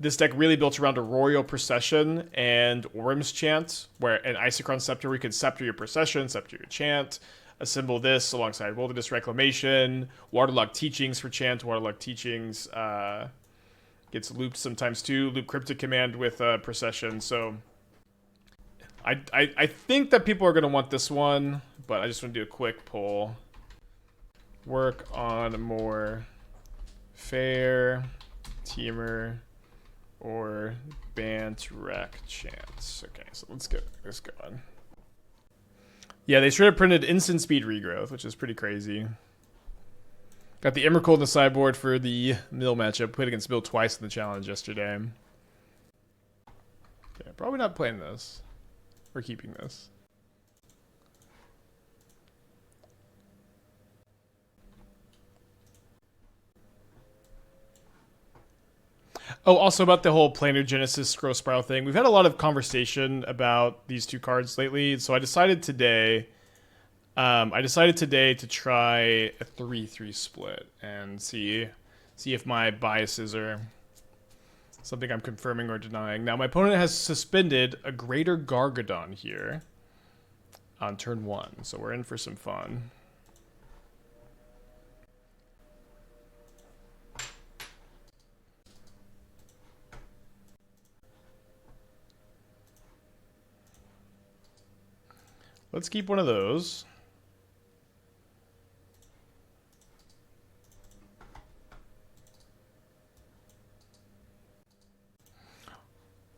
this deck really built around Auroral Procession and Orim's Chant, where an Isochron Scepter, we could scepter your Procession, scepter your Chant, assemble this alongside Wilderness Reclamation, Waterlogged Teachings for Chant, Waterlogged Teachings gets looped sometimes too, loop Cryptic Command with Procession, so I think that people are going to want this one, but I just want to do a quick poll. Work on more fair teamer or Bant Rec Chance. Okay, so let's get this going. Yeah, they straight up printed instant speed regrowth, which is pretty crazy. Got the Emrakul in the sideboard for the Mill matchup. Played against Mill twice in the challenge yesterday. Okay, probably not playing this. We're keeping this. Oh, also about the whole Planar Genesis Scroll Spiral thing. We've had a lot of conversation about these two cards lately, so I decided today to try a 3-3 split and see if my biases are something I'm confirming or denying. Now, my opponent has suspended a Greater Gargadon here on turn 1, so we're in for some fun. Let's keep one of those.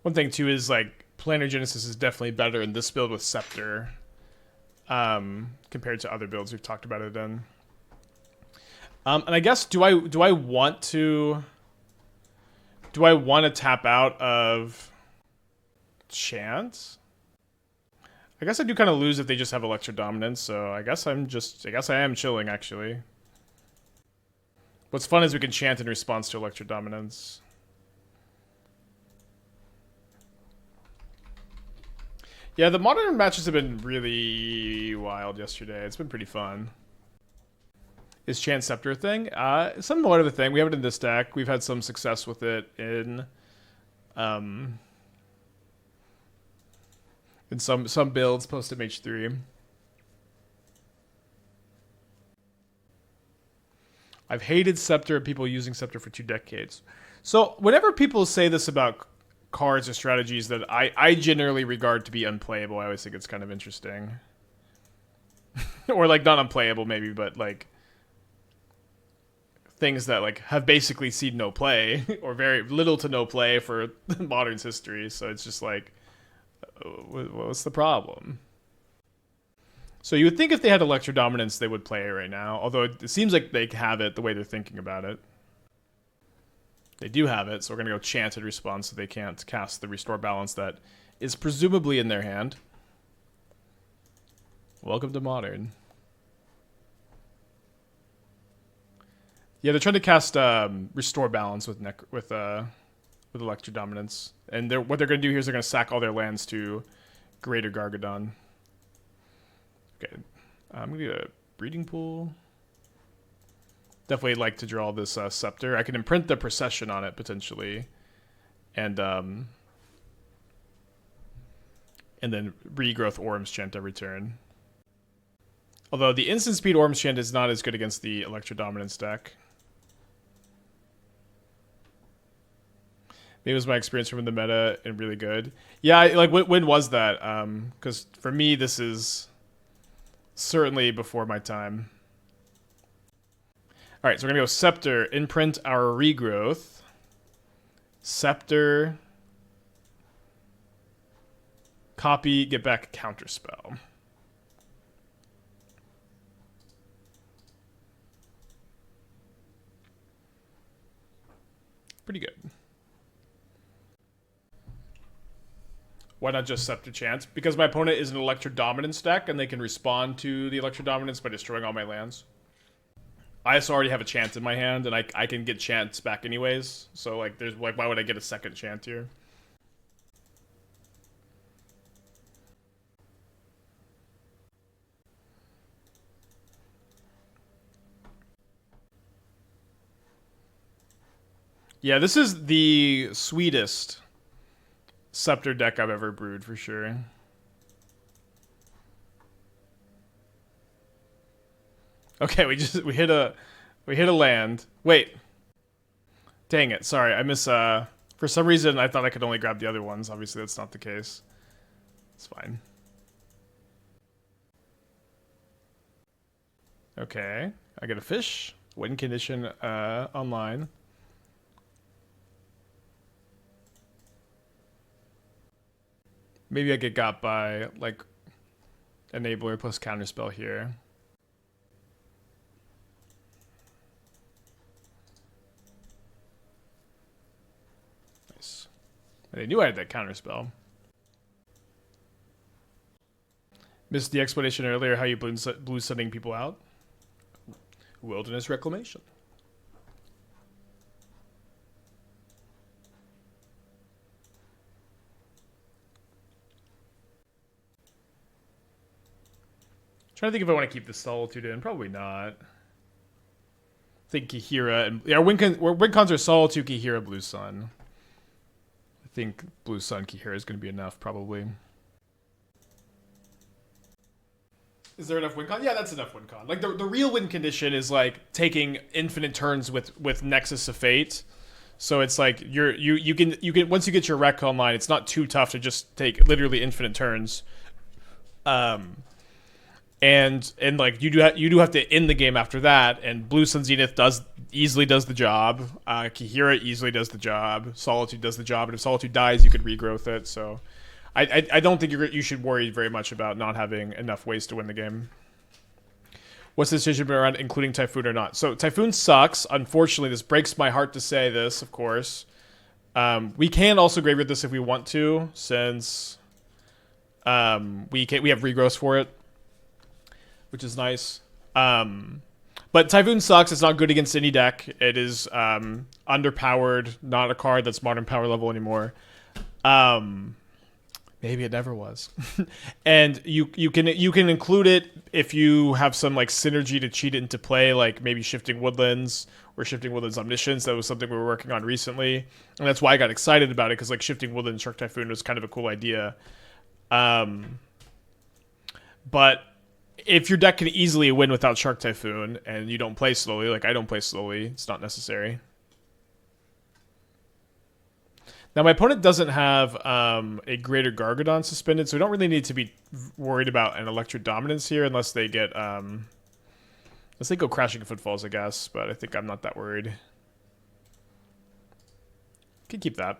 One thing too is like Planar Genesis is definitely better in this build with Scepter compared to other builds we've talked about it in. And I guess do I want to tap out of Chant? I guess I do kind of lose if they just have Electro Dominance, so I guess I am chilling, actually. What's fun is we can Chant in response to Electro Dominance. Yeah, the modern matches have been really wild yesterday. It's been pretty fun. Is Chant Scepter a thing? Somewhat of a thing. We have it in this deck. We've had some success with it in some builds post MH3. I've hated Scepter and people using Scepter for 2 decades. So whenever people say this about cards or strategies that I generally regard to be unplayable, I always think it's kind of interesting. Or like not unplayable maybe, but like things that like have basically seen no play or very little to no play for Modern's history. So it's just like, what's the problem? So you would think if they had Electro Dominance, they would play it right now. Although it seems like they have it the way they're thinking about it. They do have it, so we're going to go Chant in response so they can't cast the Restore Balance that is presumably in their hand. Welcome to Modern. Yeah, they're trying to cast Restore Balance with Electro Dominance. And what they're going to do here is they're going to sack all their lands to Greater Gargadon. Okay, I'm going to get a Breeding Pool. Definitely like to draw this Scepter. I can imprint the Procession on it, potentially. And then regrowth Orim's Chant every turn. Although the instant speed Orim's Chant is not as good against the Electro Dominance deck. Maybe it was my experience from the meta and really good. Yeah, like when was that? Because for me, this is certainly before my time. All right, so we're going to go Scepter, imprint our regrowth. Scepter. Copy, get back Counterspell. Pretty good. Why not just Scepter Chant? Because my opponent is an Electro Dominance deck, and they can respond to the Electro Dominance by destroying all my lands. I also already have a Chant in my hand, and I can get Chants back anyways. So like, there's like, why would I get a second Chant here? Yeah, this is the sweetest Scepter deck I've ever brewed for sure. Okay, we hit a land. Wait. Dang it. Sorry, I miss for some reason I thought I could only grab the other ones. Obviously that's not the case. It's fine. Okay. I get a fish. Win condition online. Maybe I get got by like enabler plus counterspell here. Nice. And they knew I had that counterspell. Missed the explanation earlier how you blue sending people out. Wilderness Reclamation. Trying to think if I want to keep the Solitude in. Probably not. I think Kaheera and our win cons are Solitude, Kaheera, Blue Sun. I think Blue Sun, Kaheera is going to be enough, probably. Is there enough win con? Yeah, that's enough win con. Like the real win condition is like taking infinite turns with Nexus of Fate. So it's like you can once you get your rec online, it's not too tough to just take literally infinite turns. And like you do have to end the game after that. And Blue Sun Zenith easily does the job. Kaheera easily does the job. Solitude does the job. And if Solitude dies, you could regrowth it. So I don't think you should worry very much about not having enough ways to win the game. What's the decision around including Typhoon or not? So Typhoon sucks. Unfortunately, this breaks my heart to say this, of course. We can also graveyard this if we want to, since we have regrowths for it, which is nice. But Typhoon sucks. It's not good against any deck. It is underpowered, not a card that's modern power level anymore. Maybe it never was. And you can include it if you have some like synergy to cheat it into play, like maybe Shifting Woodlands or Shifting Woodlands Omniscience. That was something we were working on recently, and that's why I got excited about it, because like Shifting Woodlands Shark Typhoon was kind of a cool idea. But if your deck can easily win without Shark Typhoon and you don't play slowly, like I don't play slowly, it's not necessary. Now, my opponent doesn't have a Greater Gargadon suspended, so we don't really need to be worried about an Electric Dominance here unless they get... unless they go Crashing Footfalls, I guess, but I think I'm not that worried. Can keep that.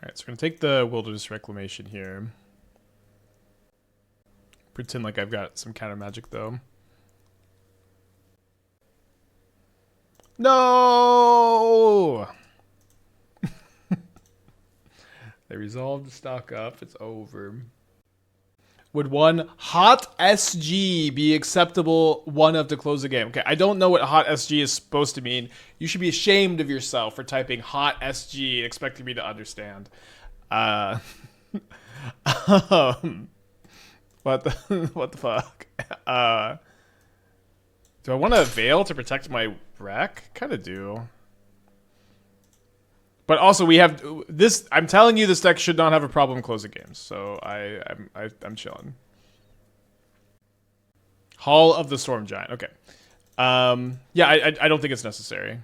Alright, so we're going to take the Wilderness Reclamation here. Pretend like I've got some counter magic, though. No! They resolved to stock up. It's over. Would one hot SG be acceptable one of to close the game? Okay, I don't know what hot SG is supposed to mean. You should be ashamed of yourself for typing hot SG and expecting me to understand. What the fuck? Do I want to Veil to protect my wreck? Kind of do. But also we have this. I'm telling you, this deck should not have a problem closing games. So I'm chilling. Hall of the Storm Giant. Okay. Yeah, I don't think it's necessary.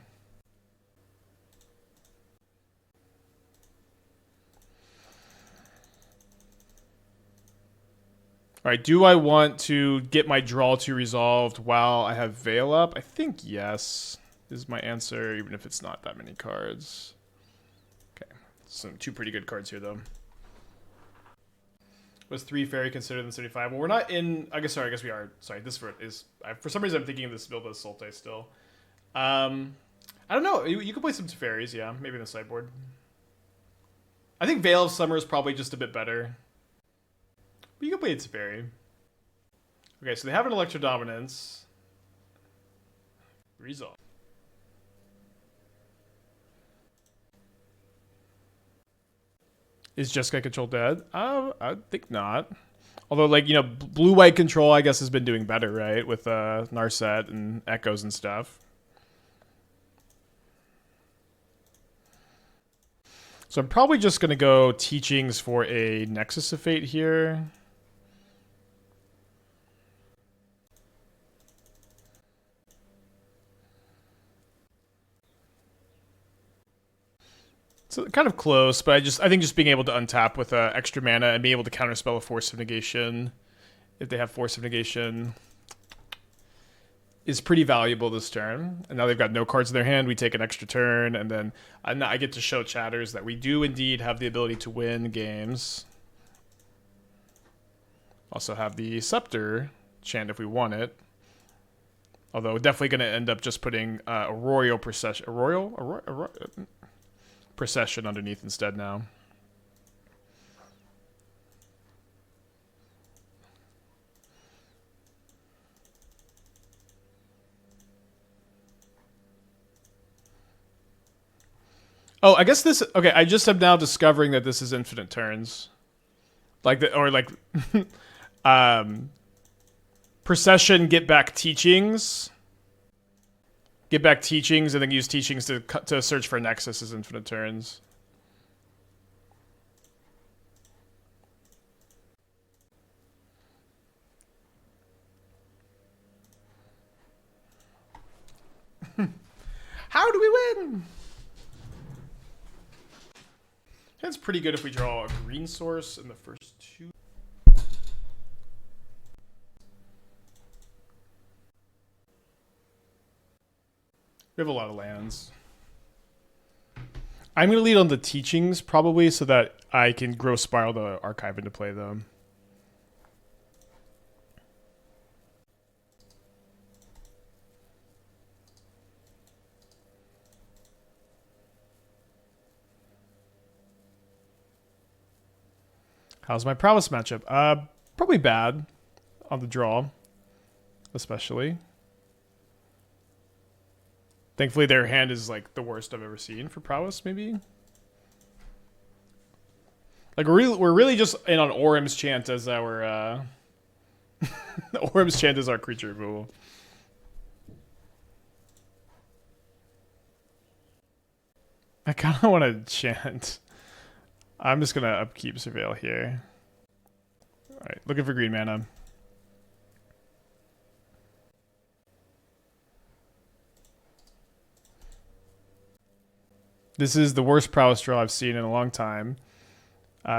All right. Do I want to get my draw 2 resolved while I have Veil up? I think yes is my answer, even if it's not that many cards. two pretty good cards here, though. Was 3 fairy considered in 75? Well, we're not in. I guess we are. Sorry, this is. For some reason, I'm thinking of this build as Sultai still. I don't know. You could play some fairies, yeah. Maybe in the sideboard. I think Veil of Summer is probably just a bit better. But you can play its fairy. Okay, so they have an Electro Dominance. Resolve. Is Jeskai Control dead? I think not. Although, like, blue-white control, I guess, has been doing better, right? With Narset and Echoes and stuff. So I'm probably just going to go Teachings for a Nexus of Fate here. So kind of close, but I think just being able to untap with extra mana and being able to counterspell a Force of Negation, if they have Force of Negation, is pretty valuable this turn. And now they've got no cards in their hand. We take an extra turn, and then I get to show chatters that we do indeed have the ability to win games. Also have the Scepter Chant if we want it. Although definitely going to end up just putting Auroral Procession. Procession underneath instead now. Oh, I guess this. Okay, I just am now discovering that this is infinite turns, Procession, get back teachings. Get back teachings and then use teachings to search for Nexus as infinite turns. How do we win? It's pretty good if we draw a green source in the first 2. We have a lot of lands. I'm going to lead on the teachings, probably, so that I can grow Spiral the Archive into play, though. How's my Prowess matchup? Probably bad on the draw, especially. Thankfully, their hand is, like, the worst I've ever seen for Prowess, maybe? Like, we're really just in on Orim's Chant as our, Orim's Chant is our creature removal. I kind of want to Chant. I'm just going to upkeep Surveil here. Alright, looking for green mana. This is the worst Prowess draw I've seen in a long time.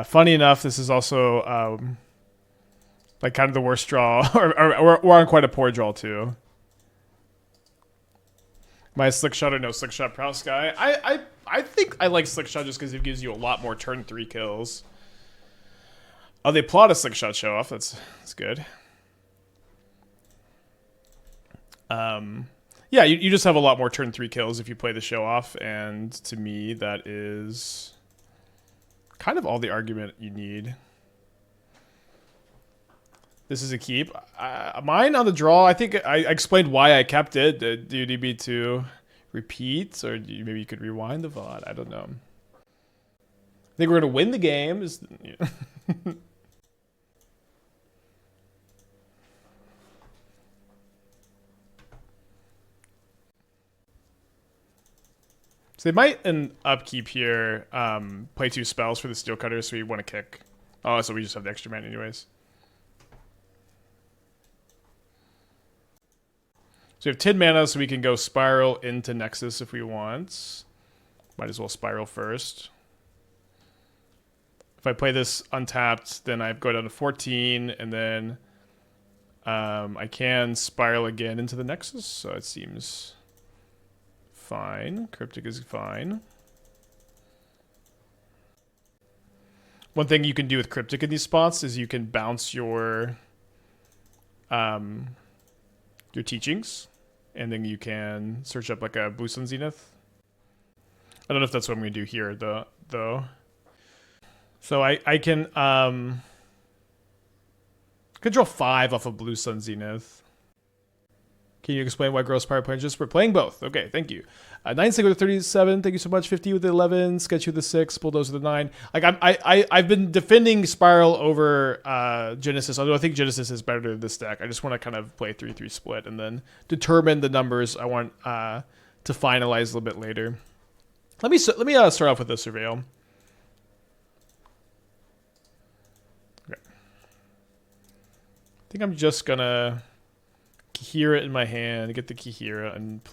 Funny enough, this is also like kind of the worst draw, or we're on quite a poor draw too. My Slickshot or no Slickshot Prowess guy. I think I like Slickshot just because it gives you a lot more turn 3 kills. Oh, they plot a Slickshot show off. That's good. Yeah, you just have a lot more turn 3 kills if you play the show off, and to me, that is kind of all the argument you need. This is a keep. Mine on the draw, I think I explained why I kept it. Do you need me to repeat, or maybe you could rewind the VOD? I don't know. I think we're going to win the game. So they might, in upkeep here, play 2 spells for the Steel Cutter, so we want to kick. Oh, so we just have the extra mana anyways. So we have 10 mana, so we can go Spiral into Nexus if we want. Might as well Spiral first. If I play this untapped, then I go down to 14, and then I can Spiral again into the Nexus, so it seems fine. Cryptic is fine. one thing you can do with Cryptic in these spots is you can bounce your teachings, and then you can search up like a Blue Sun Zenith. I don't know if that's what I'm going to do here, though. So I can draw 5 off of Blue Sun Zenith. Can you explain why Gross Power playing just? We're playing both. Okay, thank you. 9 with the 37. Thank you so much. 50 with the 11. Sketchy with the 6. Bulldozer with the 9. Like I've been defending Spiral over Genesis, although I think Genesis is better than this deck. I just want to kind of play 3-3 split and then determine the numbers I want to finalize a little bit later. Let me start off with the Surveil. Okay. I think I'm just gonna Kaheera in my hand, get the Kaheera, and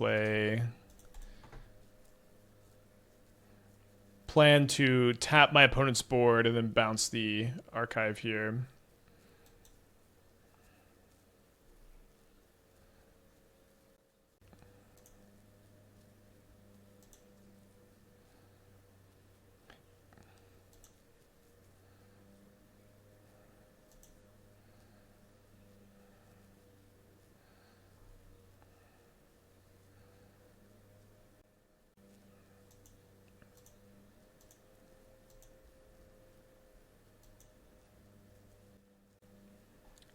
plan to tap my opponent's board and then bounce the archive here.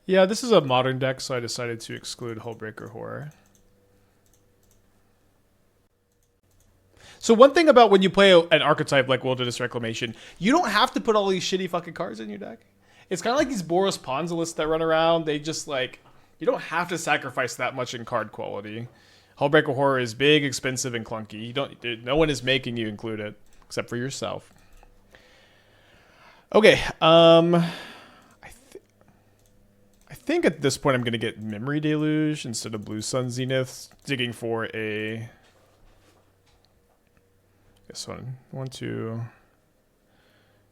Yeah, this is a modern deck, so I decided to exclude Hullbreaker Horror. So one thing about when you play an archetype like Wilderness Reclamation, you don't have to put all these shitty fucking cards in your deck. It's kind of like these Boros Ponza that run around. They just like, you don't have to sacrifice that much in card quality. Hullbreaker Horror is big, expensive, and clunky. No one is making you include it, except for yourself. Okay, I think at this point I'm going to get Memory Deluge instead of Blue Sun Zenith, digging for a... This one. 1, 2...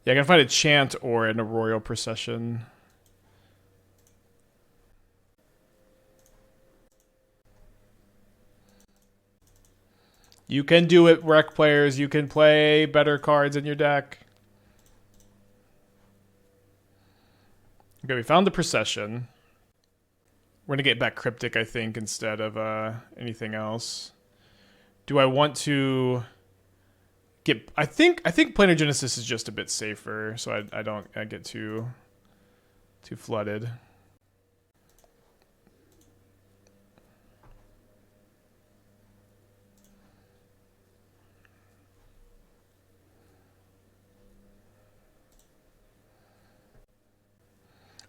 Yeah, I can find a Chant or an Auroral Procession. You can do it, Rec players. You can play better cards in your deck. Okay, we found the Procession. We're going to get back Cryptic, I think, instead of anything else. Do I want to get... I think Planar Genesis is just a bit safer, so I don't get too flooded.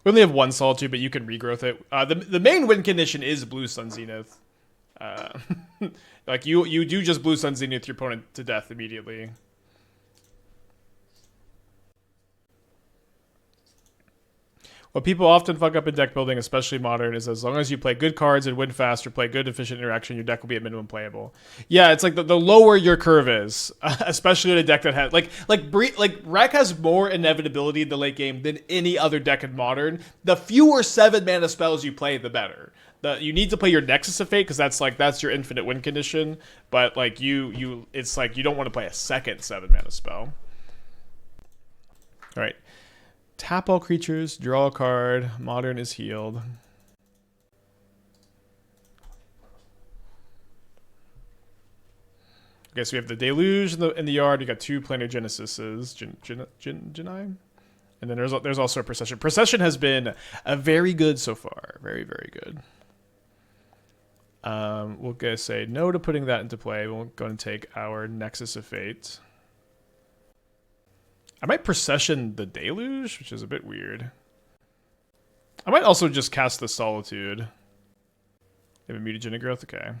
We only have 1 Solitude, but you can regrowth it. The main win condition is Blue Sun Zenith. Like you do just Blue Sun Zenith your opponent to death immediately. What people often fuck up in deck building, especially modern, is as long as you play good cards and win fast or play good efficient interaction, your deck will be at minimum playable. Yeah, it's like the lower your curve is, especially in a deck that has like Rec has more inevitability in the late game than any other deck in modern. The fewer 7 mana spells you play, the better. You need to play your Nexus of Fate because that's your infinite win condition. But like it's like you don't want to play a second 7 mana spell. All right. Tap all creatures, draw a card, modern is healed. Okay, so we have the Deluge in the yard. You got 2 Planar Genesises, Genii, and then there's also a Procession. Procession has been very good so far, very good. We'll go say no to putting that into play. We'll go and take our Nexus of Fate. I might Procession the Deluge, which is a bit weird. I might also just cast the Solitude. You have a Mutagenic Growth? Okay.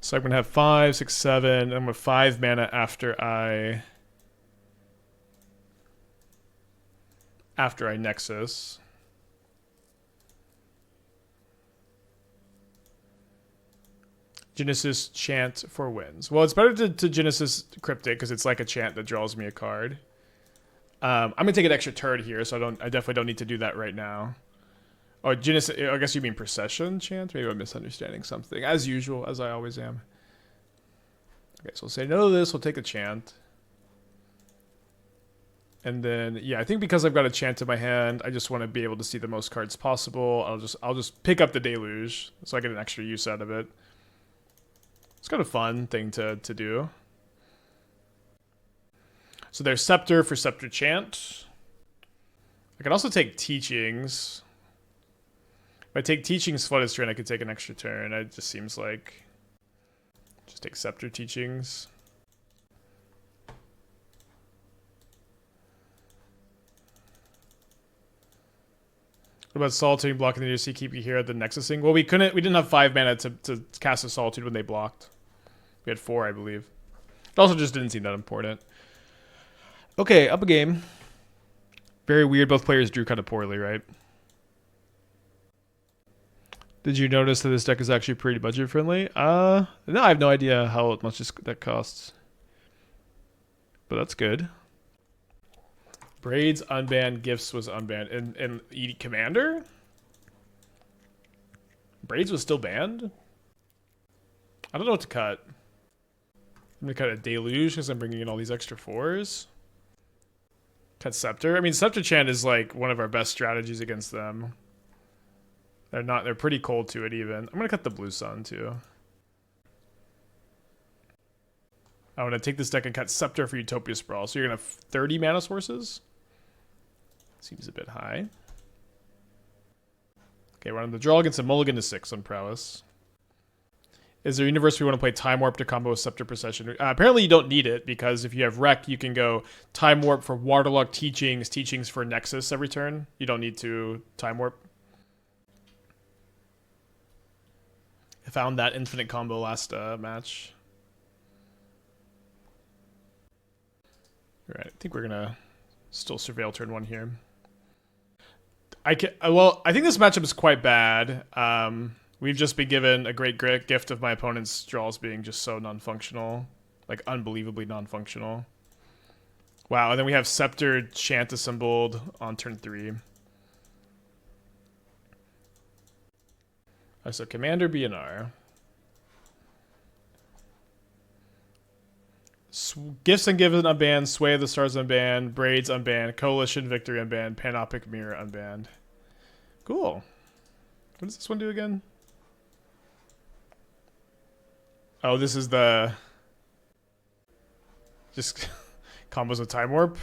So I'm going to have 5, 6, 7. I'm with 5 mana after I Nexus. Genesis Chant for wins. Well, it's better to Genesis Cryptic because it's like a Chant that draws me a card. I'm gonna take an extra turn here, so I definitely don't need to do that right now. Oh, Genesis. I guess you mean Procession, Chant? Maybe I'm misunderstanding something. As usual, as I always am. Okay, so we'll say no to this. We'll take a Chant. And then, yeah, I think because I've got a Chant in my hand, I just want to be able to see the most cards possible. I'll just pick up the Deluge so I get an extra use out of it. It's kind of a fun thing to do. So there's Scepter for Scepter Chant. I can also take Teachings. If I take Teachings Flooded Strand, I could take an extra turn. It just seems like... Just take Scepter Teachings. What about Solitude blocking the DC, keep you here at the Nexusing? Well, we didn't have 5 mana to cast a Solitude when they blocked. We had 4, I believe. It also just didn't seem that important. Okay, up a game. Very weird, both players drew kind of poorly, right? Did you notice that this deck is actually pretty budget friendly? No, I have no idea how much that costs. But that's good. Braids unbanned, Gifts was unbanned. And Commander? Braids was still banned? I don't know what to cut. I'm gonna cut a Deluge because I'm bringing in all these extra 4s. Cut Scepter. I mean, Scepter Chant is like one of our best strategies against them. They're pretty cold to it even. I'm gonna cut the Blue Sun too. I want to take this deck and cut Scepter for Utopia Sprawl. So you're gonna have 30 mana sources? Seems a bit high. Okay, we're on the draw against a mulligan to 6 on Prowess. Is there a universe we want to play Time Warp to combo with Scepter Procession? Apparently you don't need it, because if you have Wreck, you can go Time Warp for Waterlogged Teachings, Teachings for Nexus every turn. You don't need to Time Warp. I found that infinite combo last match. Alright, I think we're gonna still surveil turn 1 here. I think this matchup is quite bad. We've just been given a great gift of my opponent's draws being just so non-functional. Like, unbelievably non-functional. Wow, and then we have Scepter Chant assembled on turn 3. So Commander BNR. Gifts and Givens unbanned, Sway of the Stars unbanned, Braids unbanned, Coalition Victory unbanned, Panopic Mirror unbanned. Cool. What does this one do again? Oh, this is the... Just combos with Time Warp.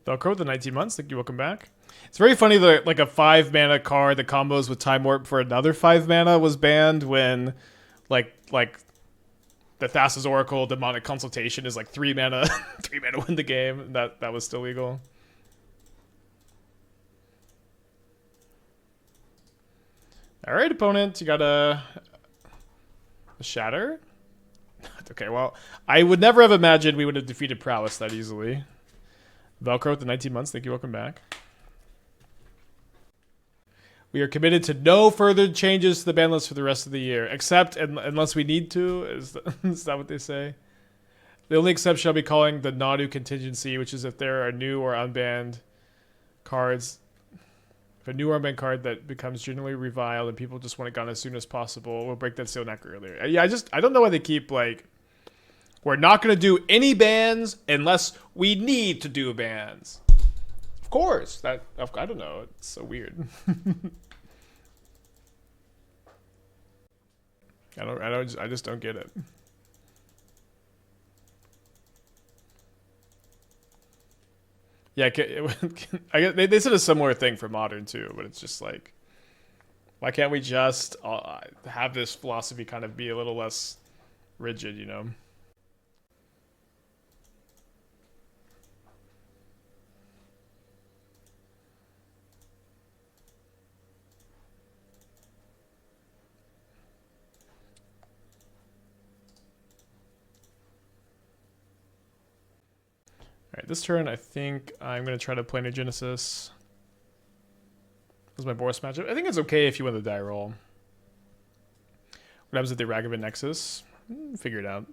Velcro with the 19 months. Thank you. Welcome back. It's very funny that like a 5 mana card that combos with Time Warp for another 5 mana was banned when like the Thassa's Oracle Demonic Consultation is like 3 mana 3 mana win the game. That was still legal. Alright, opponent, you got a Shatter? Okay, well, I would never have imagined we would have defeated Prowess that easily. Velcro with the 19 months. Thank you. Welcome back. We are committed to no further changes to the ban list for the rest of the year, except unless we need to. Is that what they say? The only exception I'll be calling the Nadu contingency, which is if there are new or unbanned cards. If a new or unbanned card that becomes generally reviled and people just want it gone as soon as possible, we'll break that seal neck earlier. Yeah, I don't know why they keep like... We're not going to do any bans unless we need to do bans. Of course. I don't know. It's so weird. I just don't get it. Yeah, I guess they said a similar thing for Modern too, but it's just like, why can't we just have this philosophy kind of be a little less rigid, you know? Alright, this turn I think I'm going to try to Planar Genesis. This is my Boris matchup. I think it's okay if you win the die roll. What happens if they Ragavan Nexus? Figure it out.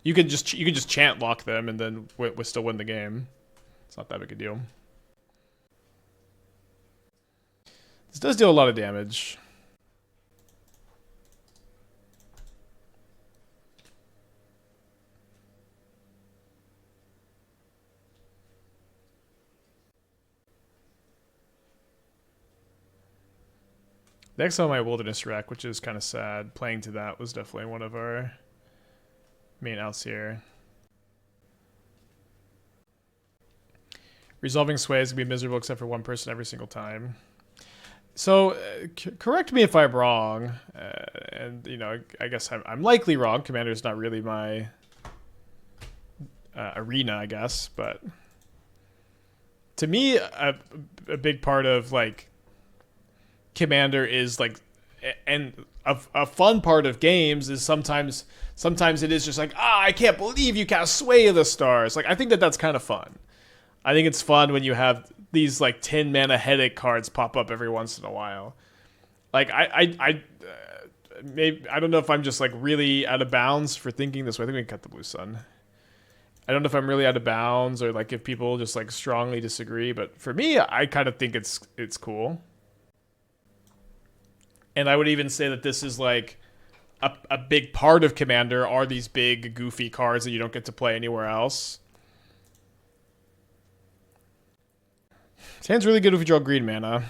You could just chant lock them and then we still win the game. It's not that big a deal. This does deal a lot of damage. Next on my Wilderness Rec, which is kind of sad. Playing to that was definitely one of our main outs here. Resolving Sway is going to be miserable except for one person every single time. So, correct me if I'm wrong. And, you know, I guess I'm likely wrong. Commander's not really my arena, I guess. But to me, a big part of, like, Commander is like, and a fun part of games is sometimes it is just like, I can't believe you cast Sway of the Stars. Like, I think that's kind of fun. I think it's fun when you have these like 10 mana headache cards pop up every once in a while. Like maybe I don't know if I'm just like really out of bounds for thinking this way. I think we can cut the Blue Sun. I don't know if I'm really out of bounds or like if people just like strongly disagree, but for me, I kind of think it's cool. And I would even say that this is like a big part of Commander are these big, goofy cards that you don't get to play anywhere else. This hand's really good if you draw green mana.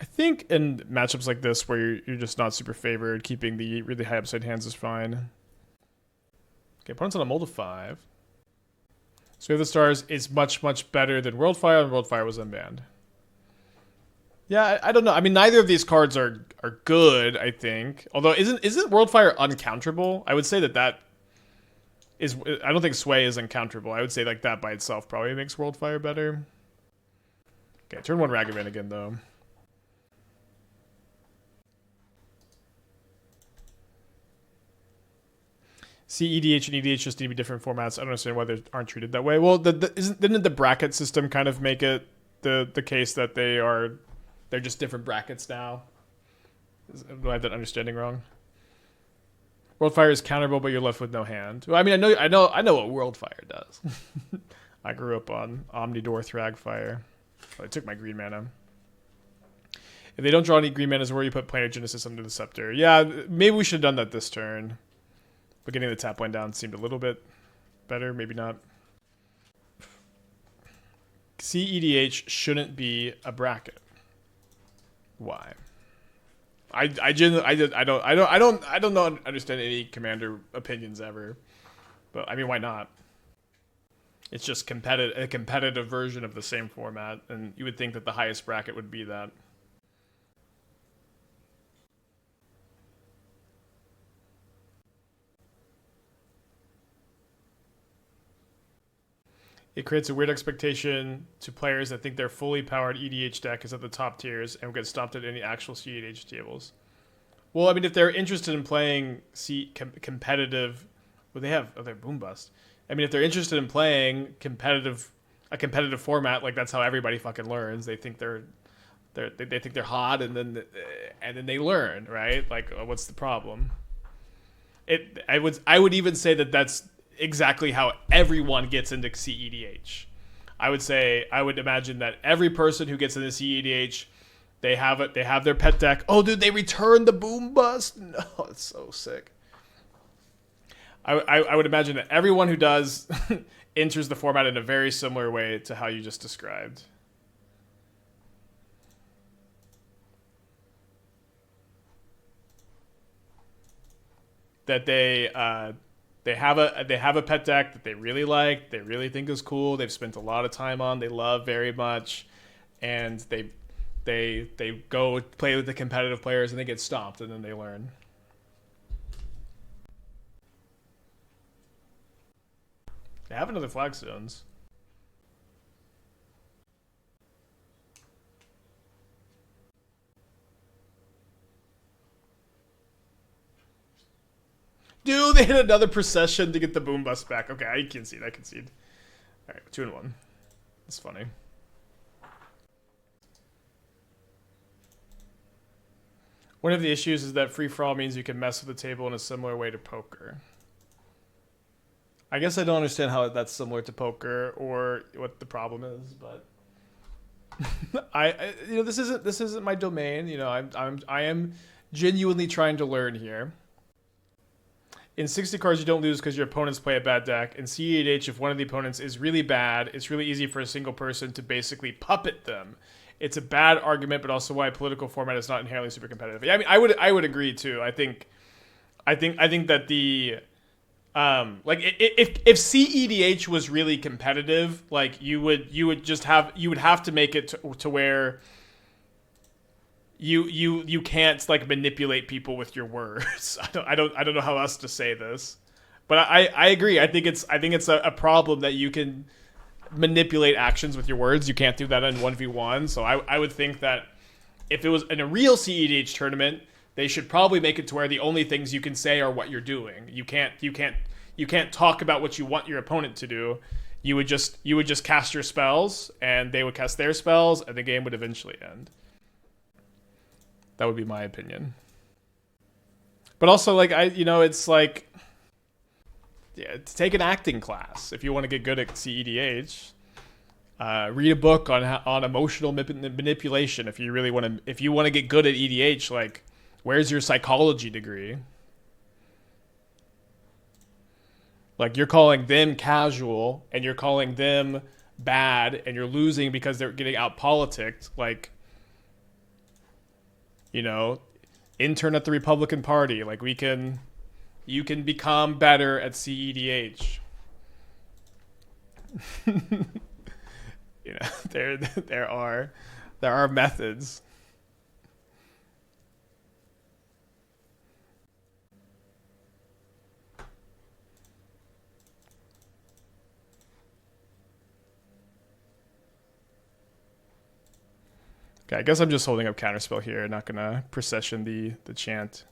I think in matchups like this where you're just not super favored, keeping the really high upside hands is fine. Okay, opponent's on a mold of 5. Sway of the Stars is much, much better than Worldfire, and Worldfire was unbanned. Yeah, I don't know. I mean, neither of these cards are good, I think. Although, isn't Worldfire uncounterable? I would say that is... I don't think Sway is uncounterable. I would say like that by itself probably makes Worldfire better. Okay, turn 1 Ragavan again, though. See, EDH and EDH just need to be different formats. I don't understand why they aren't treated that way. Well, didn't the bracket system kind of make it the case that they're just different brackets now? Do I have that understanding wrong? Worldfire is counterable, but you're left with no hand. Well, I mean, I know what Worldfire does. I grew up on Omnidor Thragfire. Oh, I took my green mana. If they don't draw any green mana, is where you put Planar Genesis under the Scepter. Yeah, maybe we should have done that this turn. But getting the tap line down seemed a little bit better. Maybe not. CEDH shouldn't be a bracket. Why? I don't understand any Commander opinions ever. But I mean, why not? It's just a competitive version of the same format, and you would think that the highest bracket would be that. It creates a weird expectation to players that think their fully powered EDH deck is at the top tiers and will get stomped at any actual CEDH tables. Well, I mean, if they're interested in playing competitive... Well, they have... Oh, they're Boom Bust. I mean, if they're interested in playing a competitive format, like that's how everybody fucking learns. They think they think they're hot, and then they learn, right? Like, what's the problem? I would even say that that's exactly how everyone gets into CEDH. I would imagine that every person who gets into CEDH, they have their pet deck. Oh, dude, they return the Boom Bust. No, it's so sick. I would imagine that everyone who does enters the format in a very similar way to how you just described. That they have a pet deck that they really like, they really think is cool, they've spent a lot of time on, they love very much, and they go play with the competitive players and they get stomped and then they learn. They have another Flagstones. Dude, they hit another Procession to get the Boom Bust back. Okay, I concede. Alright, 2-1. That's funny. One of the issues is that free-for-all means you can mess with the table in a similar way to poker. I guess I don't understand how that's similar to poker or what the problem is, but you know, this isn't my domain. You know, I am genuinely trying to learn here. In 60 cards, you don't lose because your opponents play a bad deck. In CEDH, if one of the opponents is really bad, it's really easy for a single person to basically puppet them. It's a bad argument, but also why political format is not inherently super competitive. Yeah, I mean, I would agree too. I think that the like if CEDH was really competitive, like you would have to make it to where you can't like manipulate people with your words. I don't know how else to say this, but I agree. I think it's a problem that you can manipulate actions with your words. You can't do that in 1v1. So I would think that if it was in a real CEDH tournament, they should probably make it to where the only things you can say are what you're doing. You can't talk about what you want your opponent to do. You would just cast your spells, and they would cast their spells, and the game would eventually end. That would be my opinion. But also, like, it's like, yeah, take an acting class if you want to get good at CEDH. Read a book on emotional manipulation if you really want to get good at EDH. Like, where's your psychology degree? Like, you're calling them casual and you're calling them bad and you're losing because they're getting out politicked. Like, you know, intern at the Republican Party. Like, you can become better at CEDH. You know, there are methods. Okay, I guess I'm just holding up Counterspell here, not gonna procession the Chant.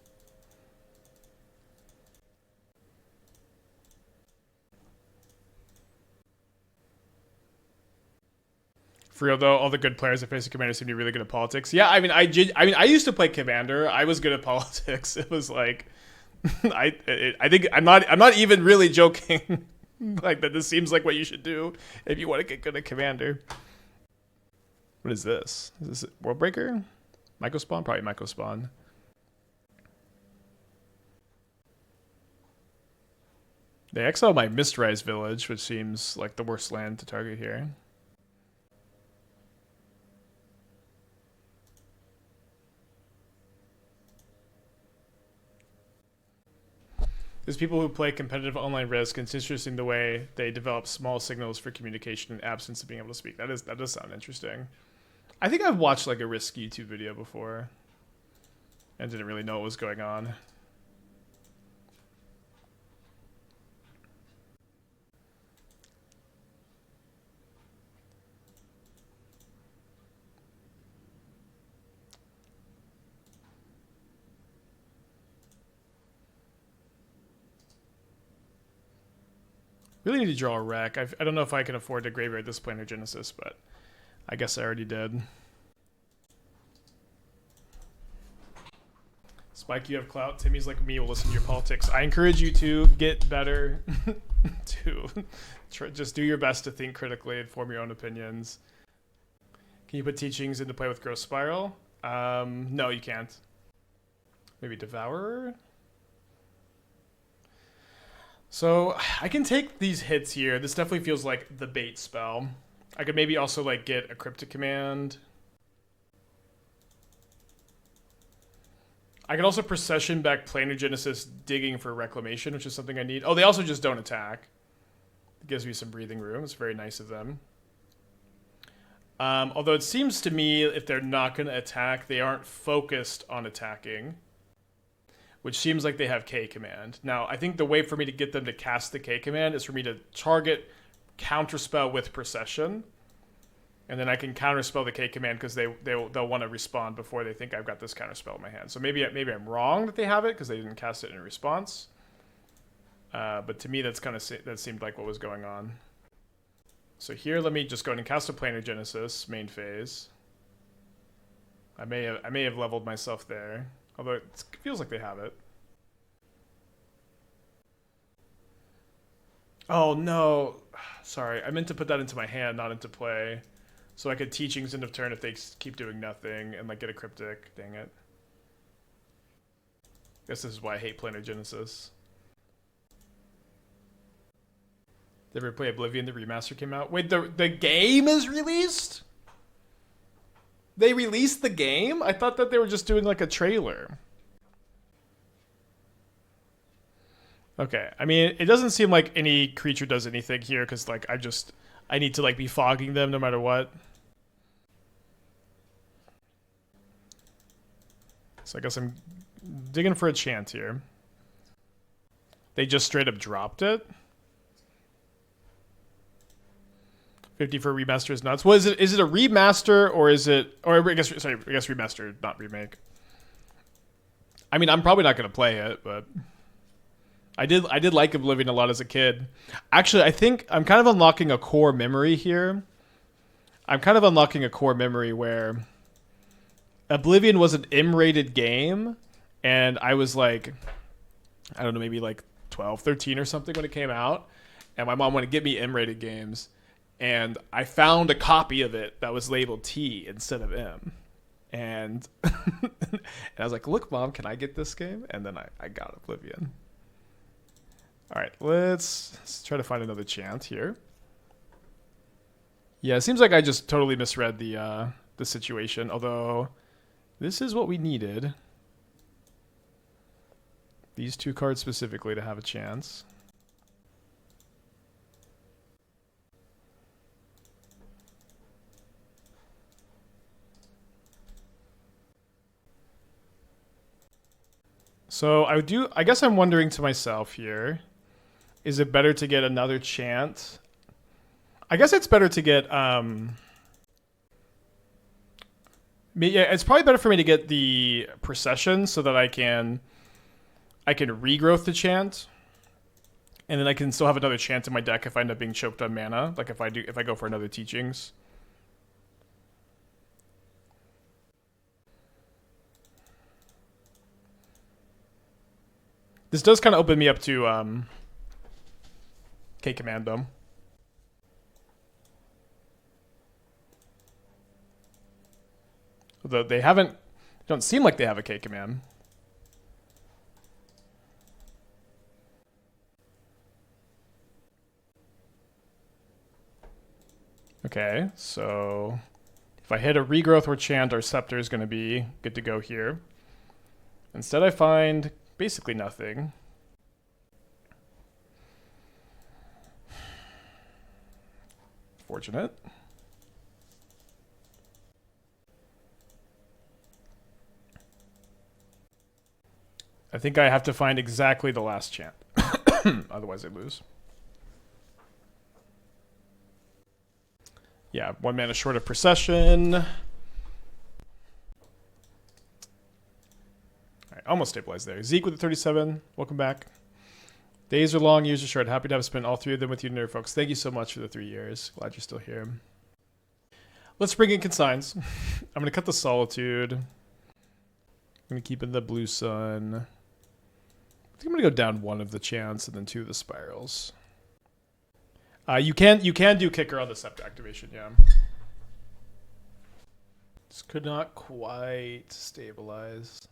For real though, all the good players that face a commander seem to be really good at politics. Yeah, I mean, I used to play commander. I was good at politics. It was like, I think I'm not even really joking. Like, that this seems like what you should do if you want to get good at commander. What is this? Is this Worldbreaker? Mycospawn? Probably Mycospawn. They exiled my Mistrise Village, which seems like the worst land to target here. There's people who play competitive online Risk, and it's interesting the way they develop small signals for communication in absence of being able to speak. That does sound interesting. I think I've watched like a Risk YouTube video before and didn't really know what was going on. Really need to draw a wreck. I don't know if I can afford to graveyard this Planar Genesis, but I guess I already did. Spike, you have clout. Timmy's like me will listen to your politics. I encourage you to get better. Just do your best to think critically and form your own opinions. Can you put teachings into play with Growth Spiral? No, you can't. Maybe Devourer? So I can take these hits here. This definitely feels like the bait spell. I could maybe also like get a Cryptic Command. I could also Procession back Planar Genesis digging for Reclamation, which is something I need. Oh, they also just don't attack. It gives me some breathing room. It's very nice of them. Although it seems to me if they're not going to attack, they aren't focused on attacking. Which seems like they have K Command. Now, I think the way for me to get them to cast the K Command is for me to target Counterspell with Procession. And then I can Counterspell the K Command because they'll want to respond before they think I've got this Counterspell in my hand. So maybe I'm wrong that they have it because they didn't cast it in response. But to me, that seemed like what was going on. So here, let me just go ahead and cast a Planar Genesis main phase. I may have leveled myself there, although it feels like they have it. Oh no, sorry, I meant to put that into my hand, not into play, so I could Teachings end of turn if they keep doing nothing and like get a Cryptic. Dang it. Guess this is why I hate Planar Genesis. Did you ever play Oblivion? The remaster came out. Wait, the game is released? They released the game? I thought that they were just doing like a trailer. Okay, I mean, it doesn't seem like any creature does anything here because like I need to like be fogging them no matter what. So I guess I'm digging for a Chant here. They just straight up dropped it. 50 for remaster is nuts. Well, is it a remaster or is it, or I guess remaster, not remake. I mean, I'm probably not going to play it, but I did like Oblivion a lot as a kid. Actually, I think I'm kind of unlocking a core memory here. I'm kind of unlocking a core memory where Oblivion was an M-rated game, and I was like, I don't know, maybe like 12, 13 or something when it came out, and my mom wanted to get me M-rated games. And I found a copy of it that was labeled T instead of M. And, and I was like, look, Mom, can I get this game? And then I got Oblivion. All right, let's try to find another Chant here. Yeah, it seems like I just totally misread the situation, although this is what we needed. These two cards specifically to have a chance. So I guess I'm wondering to myself here, is it better to get another Chant? I guess it's better to get, yeah, it's probably better for me to get the Procession so that I can regrowth the Chant. And then I can still have another Chant in my deck if I end up being choked on mana, like if I go for another Teachings. This does kind of open me up to K-Command, though. Although they don't seem like they have a K-Command. Okay, so if I hit a regrowth or Chant, our Scepter is going to be good to go here. Instead, I find basically nothing. Fortunate. I think I have to find exactly the last Chant. Otherwise I lose. Yeah, 1 mana short of Procession. Almost stabilized there. Zeke with the 37. Welcome back. Days are long, years are short. Happy to have spent all 3 of them with you, nerd folks. Thank you so much for the 3 years. Glad you're still here. Let's bring in Consigns. I'm going to cut the Solitude. I'm going to keep in the Blue Sun. I think I'm going to go down 1 of the Chants and then 2 of the Spirals. You can do Kicker on the Scepter activation, yeah. This could not quite stabilize.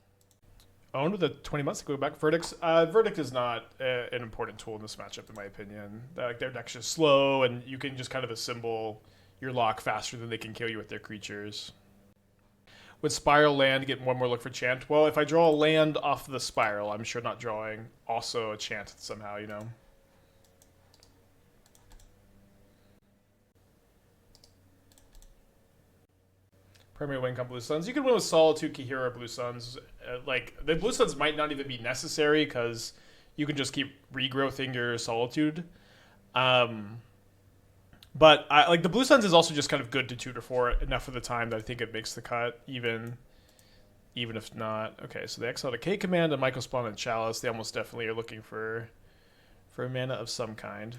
Owned with the 20 months to go back. Verdict is not an important tool in this matchup, in my opinion. Their deck's just slow, and you can just kind of assemble your lock faster than they can kill you with their creatures. Would Spiral land get 1 more look for Chant? Well, if I draw a land off the Spiral, I'm sure not drawing also a Chant somehow, you know. Primary win on Blue Suns. You can win with Solitude, Kaheera, Blue Suns. Like, the Blue Suns might not even be necessary because you can just keep regrowthing your Solitude. But like the Blue Suns is also just kind of good to tutor for enough of the time that I think it makes the cut, even if not. Okay, so they exiled a K-Command, a Michael Spawn, and Chalice. They almost definitely are looking for a mana of some kind.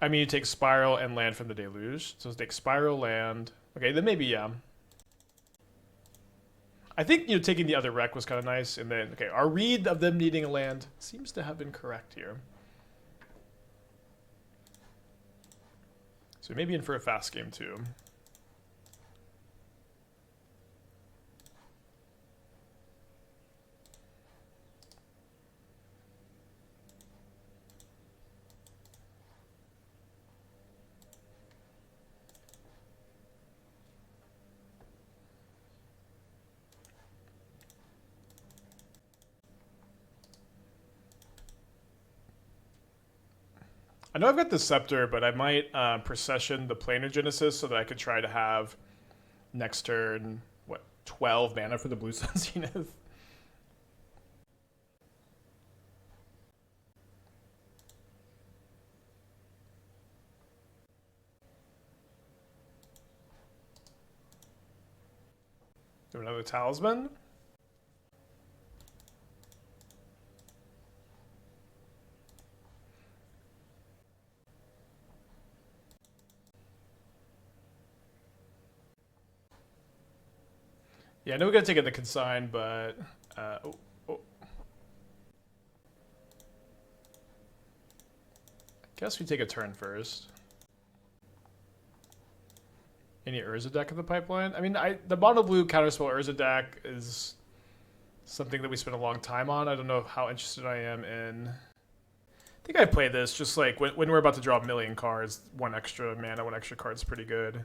I mean, you take Spiral and land from the Deluge. So take Spiral, land. Okay, then maybe, yeah. I think, taking the other wreck was kind of nice. And then, okay, our read of them needing a land seems to have been correct here. So maybe in for a fast game, too. I know I've got the Scepter, but I might procession the Planar Genesis so that I could try to have next turn, 12 mana for the Blue Sun Zenith? Do another Talisman? Yeah, I know we gotta take it the Consign, but guess we take a turn first. Any Urza deck in the pipeline? I mean, the mono blue Counterspell Urza deck is something that we spent a long time on. I don't know how interested I am in. I think I play this just like when we're about to draw a million cards, one extra mana, one extra card is pretty good.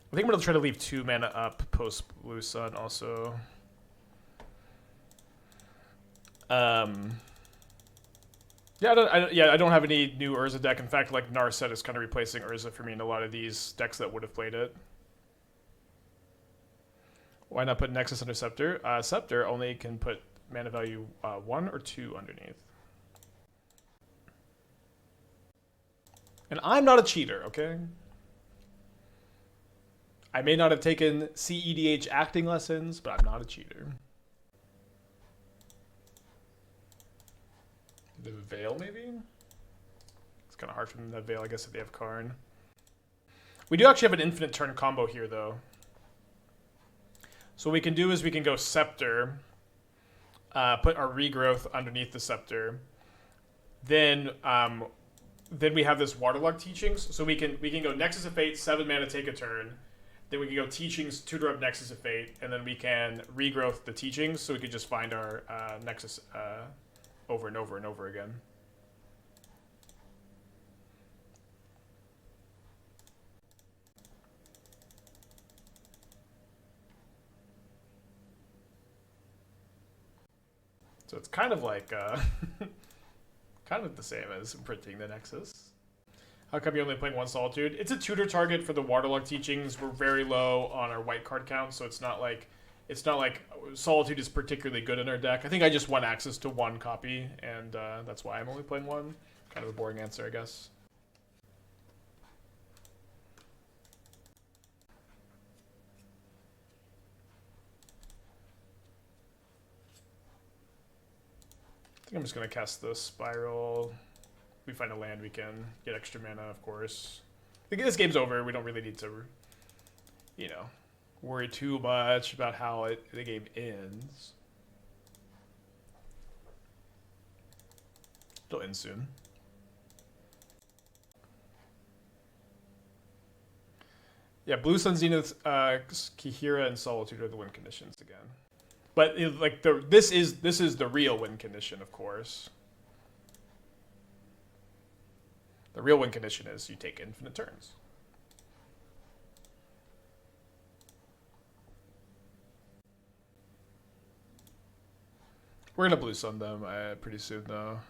I think I'm gonna try to leave 2 mana up post Blue Sun also. Yeah, I don't have any new Urza deck. In fact, like Narset is kind of replacing Urza for me in a lot of these decks that would have played it. Why not put Nexus under Scepter? Scepter only can put mana value 1 or 2 underneath. And I'm not a cheater, okay? I may not have taken CEDH acting lessons, but I'm not a cheater. The Veil, maybe? It's kind of hard for them to Veil, I guess, if they have Karn. We do actually have an infinite turn combo here, though. So what we can do is we can go Scepter, put our Regrowth underneath the Scepter. Then we have this Waterlogged Teachings. So we can go Nexus of Fate, 7 mana, take a turn. Then we can go Teachings, tutor up Nexus of Fate, and then we can Regrowth the Teachings, so we could just find our Nexus over and over and over again. So it's kind of like kind of the same as printing the Nexus. How come you're only playing one Solitude? It's a tutor target for the Waterlogged Teachings. We're very low on our white card count, so it's not like Solitude is particularly good in our deck. I think I just want access to 1 copy, and that's why I'm only playing 1. Kind of a boring answer, I guess. I think I'm just going to cast the Spiral. If we find a land, we can get extra mana, of course. I think this game's over. We don't really need to, worry too much about how the game ends. It'll end soon. Yeah, Blue Sun, Zenith, Kaheera, and Solitude are the win conditions again. But this is the real win condition, of course. The real win condition is you take infinite turns. We're gonna Blue Sun them pretty soon, though.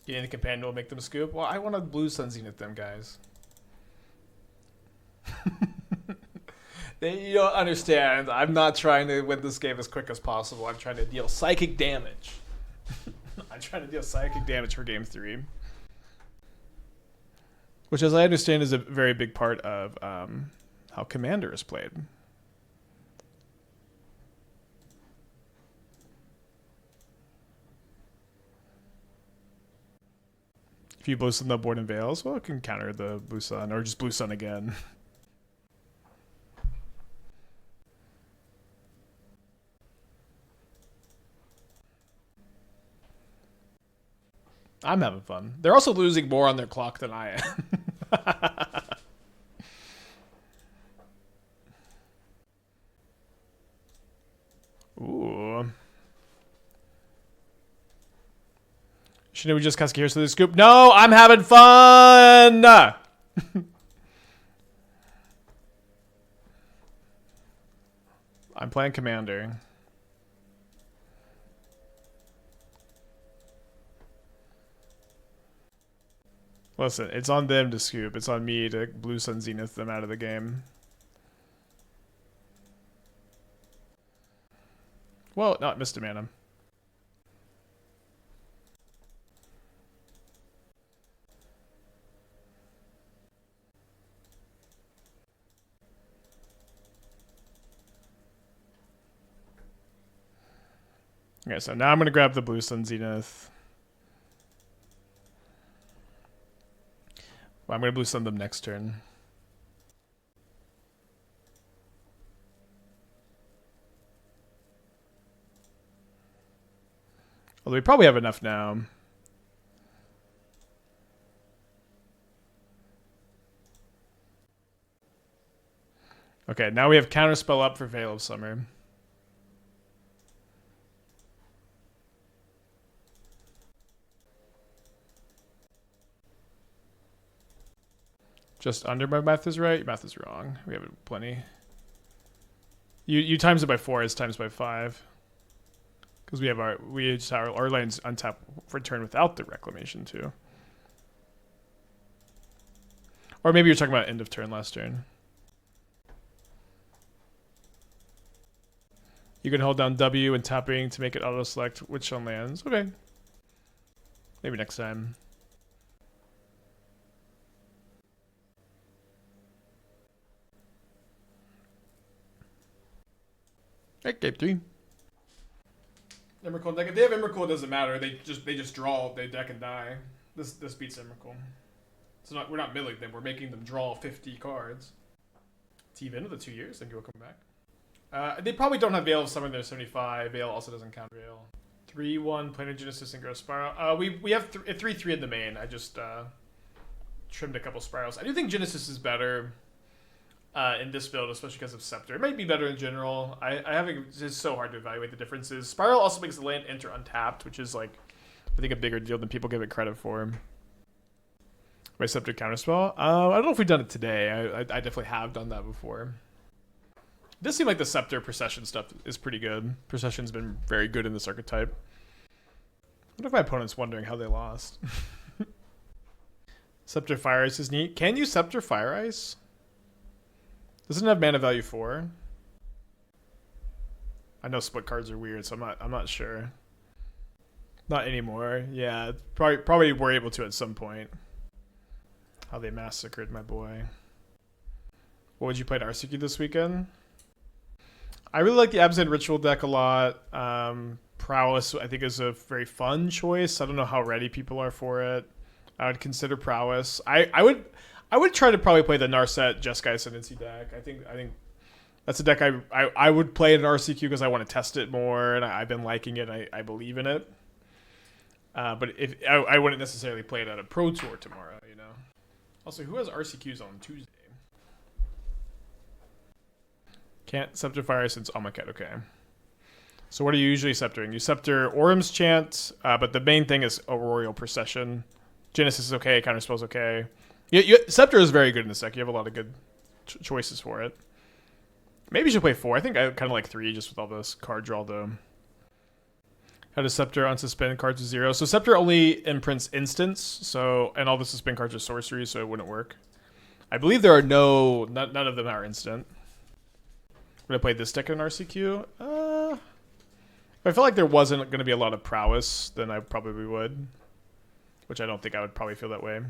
Getting the companion will make them scoop. Well, I want to blue sun zenith them guys. You don't understand. I'm not trying to win this game as quick as possible. I'm trying to deal psychic damage. I'm trying to deal psychic damage for game 3. Which, as I understand, is a very big part of how Commander is played. If you blue sun the board and Veils, well, it can counter the blue sun, or just blue sun again. I'm having fun. They're also losing more on their clock than I am. Ooh. Shouldn't we just cast Kaheera to the scoop? No, I'm having fun! I'm playing Commander. Listen, it's on them to scoop. It's on me to blue sun zenith them out of the game. Well, not missed a mana. Okay, so now I'm going to grab the blue sun zenith. Well, I'm going to blue sun them next turn. Although we probably have enough now. Okay, now we have Counterspell up for Veil of Summer. Just under my math is right? Your math is wrong. We have plenty. You times it by 4, it's times by 5. Because we have our lanes untap for turn without the reclamation too. Or maybe you're talking about end of turn last turn. You can hold down W and tapping to make it auto select which on lands. Okay. Maybe next time. Alright, game 3. Emrakul deck. If they have Emrakul, it doesn't matter. They just draw. They deck and die. This beats Emrakul. So we're not milling them. We're making them draw 50 cards. T-Vin with the 2 years. Thank you. Welcome back. They probably don't have Veil of Summer in their 75. Veil also doesn't count Veil. 3-1 Planar Genesis and Gross Spiral. We have 3-3 in the main. I just trimmed a couple spirals. I do think Genesis is better. In this build, especially because of Scepter. It might be better in general. It's so hard to evaluate the differences. Spiral also makes the land enter untapped, which is like, I think, a bigger deal than people give it credit for. My Scepter Counterspell? I don't know if we've done it today. I definitely have done that before. It does seem like the Scepter Procession stuff is pretty good. Procession's been very good in this archetype. I wonder if my opponent's wondering how they lost. Scepter Fire Ice is neat. Can you Scepter Fire Ice? Doesn't have mana value 4. I know split cards are weird, so I'm not sure. Not anymore. Yeah, probably were able to at some point. How they massacred my boy. What would you play at RCQ this weekend? I really like the Absent Ritual deck a lot. Prowess, I think, is a very fun choice. I don't know how ready people are for it. I would consider Prowess. I would try to probably play the Narset Jeskai Ascendancy deck. I think that's a deck I would play in RCQ because I want to test it more, and I've been liking it. I believe in it. But if I wouldn't necessarily play it at a Pro Tour tomorrow, you know. Also, who has RCQs on Tuesday? Can't Scepter Fire since Amaket. Okay. So what are you usually sceptering? You scepter Orim's Chant, but the main thing is Auroral Procession. Genesis is okay. Counterspell's okay. Scepter is very good in this deck. You have a lot of good choices for it. Maybe you should play 4. I think I kind of like 3 just with all this card draw, though. How does Scepter unsuspend cards to 0? So Scepter only imprints instants, so and all the suspend cards are sorceries, so it wouldn't work. I believe there are none of them are instant. Would I play this deck in RCQ? If I felt like there wasn't going to be a lot of prowess, then I probably would. Which I don't think I would probably feel that way.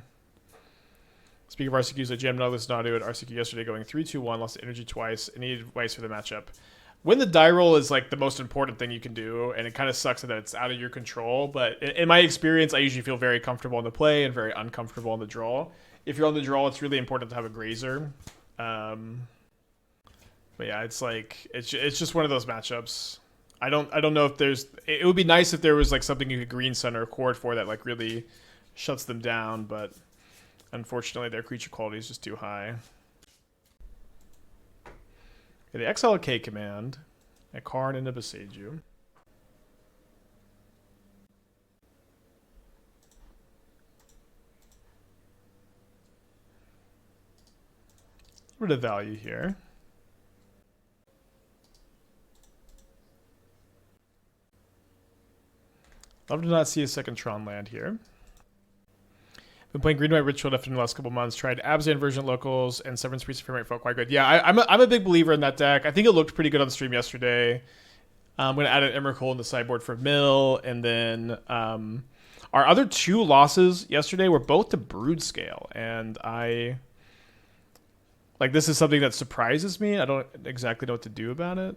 Speaking of RCQs, I jammed Nautilus Nadu at RCQ yesterday going 3-2-1, lost energy twice, and needed advice for the matchup. When the die roll is like the most important thing you can do, and it kind of sucks that it's out of your control, but in my experience, I usually feel very comfortable in the play and very uncomfortable in the draw. If you're on the draw, it's really important to have a grazer. But yeah, it's like it's just one of those matchups. I don't know if there's. It would be nice if there was like something you could green center or cord for that like really shuts them down, but unfortunately their creature quality is just too high. Okay, they exile a K command, a Karn and a Boseiju. Rid of value here. Love to not see a second Tron land here. Been playing Green White Ritual after the last couple months. Tried Abzan version locals and Severance Priest Frame Rate felt quite good. Yeah, I'm a big believer in that deck. I think it looked pretty good on the stream yesterday. I'm going to add an Emrakul in the sideboard for Mill. And then our other two losses yesterday were both to Brood Scale. And this is something that surprises me. I don't exactly know what to do about it.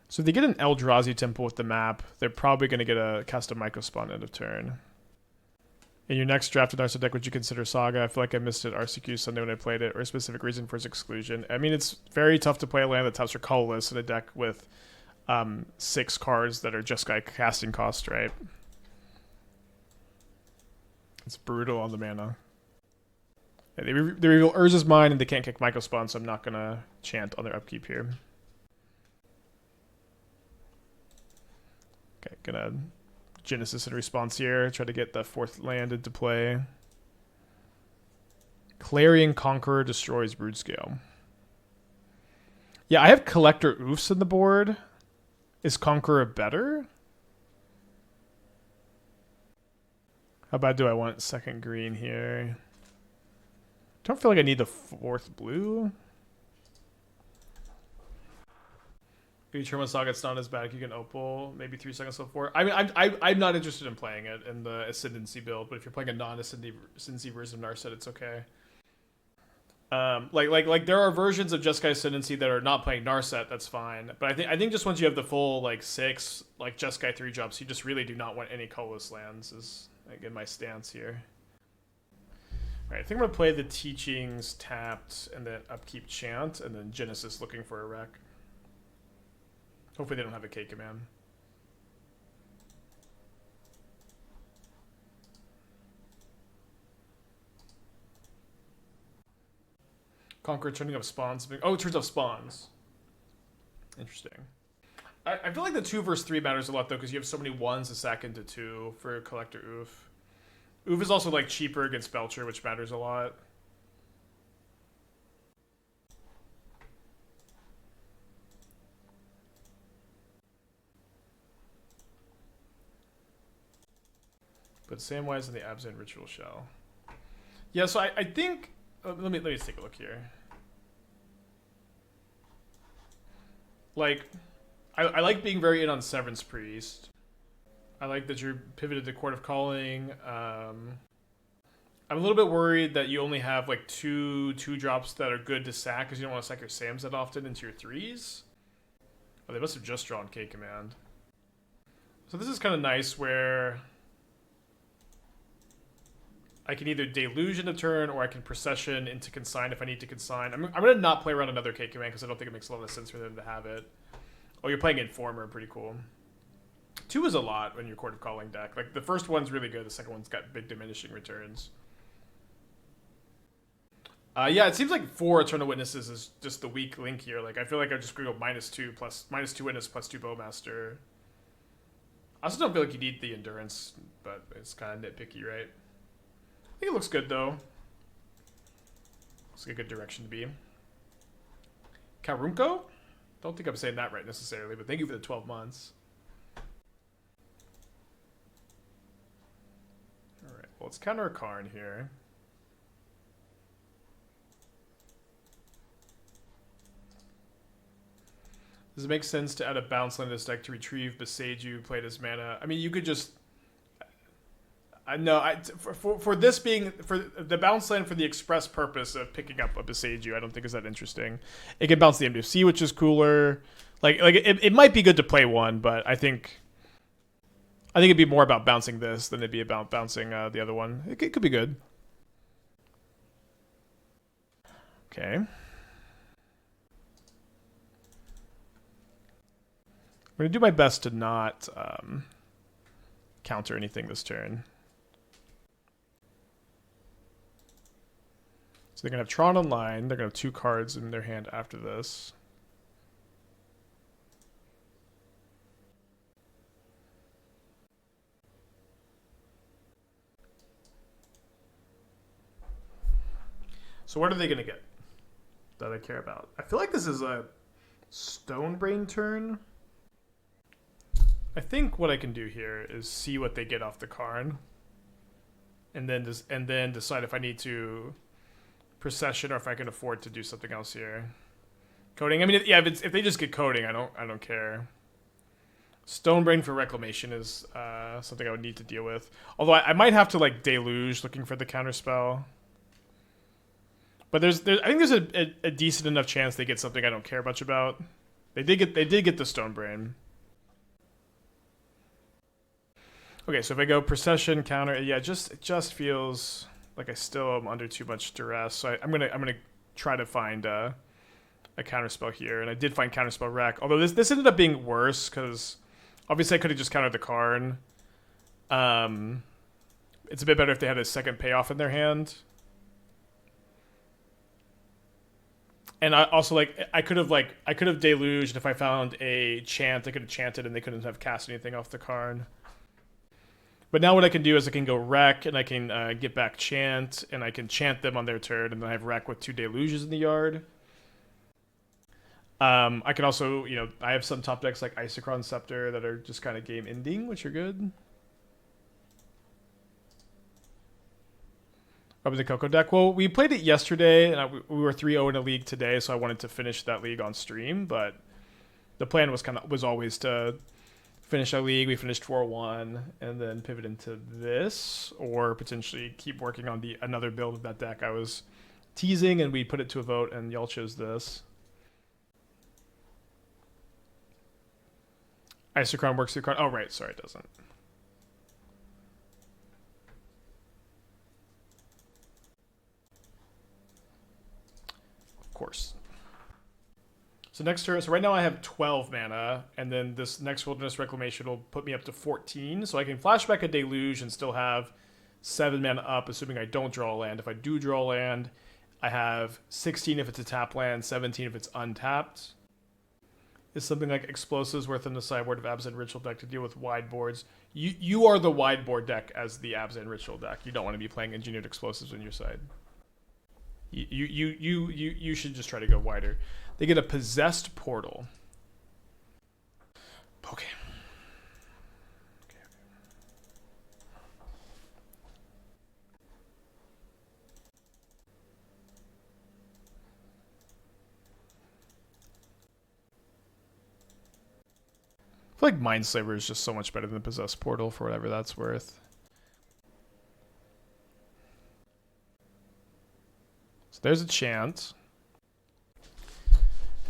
So if they get an Eldrazi Temple with the map, they're probably going to get a cast a Mycospawn end of turn. In your next drafted Narset deck, would you consider Saga? I feel like I missed it RCQ Sunday when I played it, or a specific reason for its exclusion. I mean, it's very tough to play a land that taps for colorless in a deck with 6 cards that are just casting cost, right? It's brutal on the mana. Yeah, they reveal Urza's Mine and they can't kick Mycospawn, so I'm not going to chant on their upkeep here. Okay, gonna Genesis in response here. Try to get the 4th land into play. Clarion Conqueror destroys Broodscale. Yeah, I have Collector Oofs in the board. Is Conqueror better? How bad do I want second green here? Don't feel like I need the 4th blue. Maybe Termo Saga, it's not as bad. You can Opal, maybe 3 seconds before. I mean, I'm not interested in playing it in the Ascendancy build, but if you're playing a non-Ascendancy version of Narset, it's okay. Like there are versions of Jeskai Ascendancy that are not playing Narset, that's fine. But I think just once you have the full 6 Jeskai 3-drops, you just really do not want any colorless lands. Is again my stance here. All right, I think I'm gonna play the Teachings tapped and then upkeep Chant and then Genesis looking for a wreck. Hopefully they don't have a K command. Conqueror turning up spawns. Oh, it turns up spawns. Interesting. I feel like the 2 versus 3 matters a lot though, because you have so many 1s to sack into 2 for Collector Oof. Oof is also cheaper against Belcher, which matters a lot. But Samwise and the Absent Ritual Shell. Yeah, so I think let me just take a look here. I like being very in on Severance Priest. I like that you're pivoted to Court of Calling. I'm a little bit worried that you only have 2 drops that are good to sack because you don't want to sack your Sams that often into your 3s. Oh, they must have just drawn K command. So this is kind of nice where I can either Deluge into turn or I can Procession into Consign if I need to Consign. I'm going to not play around another K command because I don't think it makes a lot of sense for them to have it. Oh, you're playing Informer, pretty cool. 2 is a lot when you're Court of Calling deck. The first one's really good, the second one's got big diminishing returns. Yeah, it seems like 4 Eternal Witnesses is just the weak link here. I feel like I'm just going to go -2 plus -2 Witness plus 2 Bowmaster. I also don't feel like you need the Endurance, but it's kind of nitpicky, right? I think it looks good, though. Looks like a good direction to be. Karunko? Don't think I'm saying that right necessarily, but thank you for the 12 months. Well, let's counter a Karn here. Does it make sense to add a bounce land to this deck to retrieve Boseiju, played as mana? I mean, you could just... for this being... For the bounce land for the express purpose of picking up a Boseiju, I don't think is that interesting. It can bounce the MDC, which is cooler. It might be good to play one, but I think it'd be more about bouncing this than it'd be about bouncing the other one. It could be good. Okay. I'm going to do my best to not counter anything this turn. So they're going to have Tron online. They're going to have 2 cards in their hand after this. So what are they going to get that I care about? I feel like this is a Stonebrain turn. I think what I can do here is see what they get off the Karn, and then decide if I need to Procession or if I can afford to do something else here. Coding. I mean, if they just get coding, I don't care. Stonebrain for Reclamation is something I would need to deal with. Although I might have to like Deluge looking for the counterspell. But I think there's a decent enough chance they get something I don't care much about. They did get the Stonebrain. Okay, so if I go Procession, counter, yeah, it just feels like I still am under too much duress. So I'm gonna try to find a counterspell here, and I did find Counterspell Wreck. Although this ended up being worse because obviously I could have just countered the Karn. It's a bit better if they had a second payoff in their hand. And I also I could have deluged if I found a Chant. I could have chanted and they couldn't have cast anything off the Karn. But now what I can do is I can go Wreck and I can get back Chant and I can chant them on their turn and then I have Wreck with 2 deluges in the yard. I can also, I have some top decks like Isochron Scepter that are just kind of game ending, which are good. Up in the Coco deck. Well, we played it yesterday, and we were 3-0 in a league today, so I wanted to finish that league on stream. But the plan was always to finish that league. We finished 4-1, and then pivot into this, or potentially keep working on another build of that deck I was teasing, and we put it to a vote, and y'all chose this. Isochron works through card. Oh right, sorry, it doesn't. Course. So next turn, so right now I have 12 mana, and then this next Wilderness Reclamation will put me up to 14, so I can flashback a Deluge and still have 7 mana up, assuming I don't draw a land. If I do draw a land, I have 16 if it's a tap land, 17 if it's untapped. Is something like Explosives worth in the sideboard of Absent Ritual deck to deal with wide boards? You are the wide board deck as the Absent Ritual deck. You don't want to be playing Engineered Explosives on your side. You should just try to go wider. They get a Possessed Portal. Okay. I feel like Mindslaver is just so much better than Possessed Portal for whatever that's worth. So there's a Chant.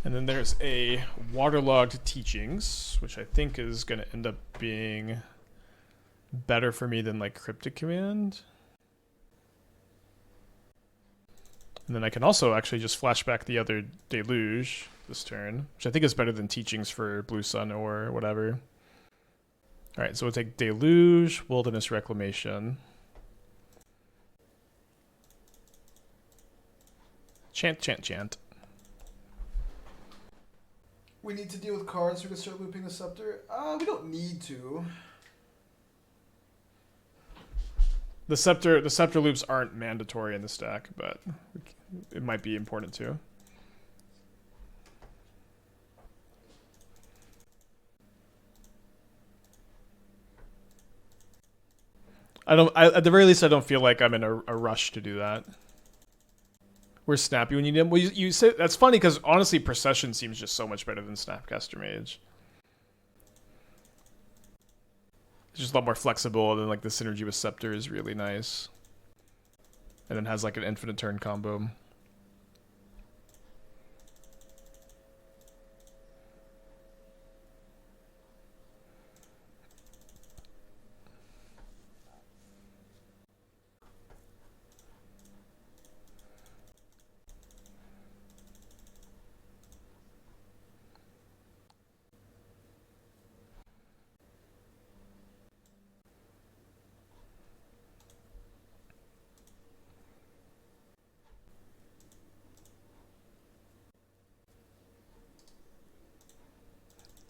And then there's a Waterlogged Teachings, which I think is going to end up being better for me than like Cryptic Command. And then I can also actually just flashback the other Deluge this turn, which I think is better than Teachings for Blue Sun or whatever. Alright, so we'll take Deluge, Wilderness Reclamation. Chant, chant, chant. We need to deal with cards so we can start looping the Scepter? We don't need to. The Scepter loops aren't mandatory in the stack, but it might be important too. At the very least, I don't feel like I'm in a rush to do that. Where's Snappy when you need him? Well, you say that's funny because honestly, Procession seems just so much better than Snapcaster Mage. It's just a lot more flexible, and then like the synergy with Scepter is really nice. And then has like an infinite turn combo.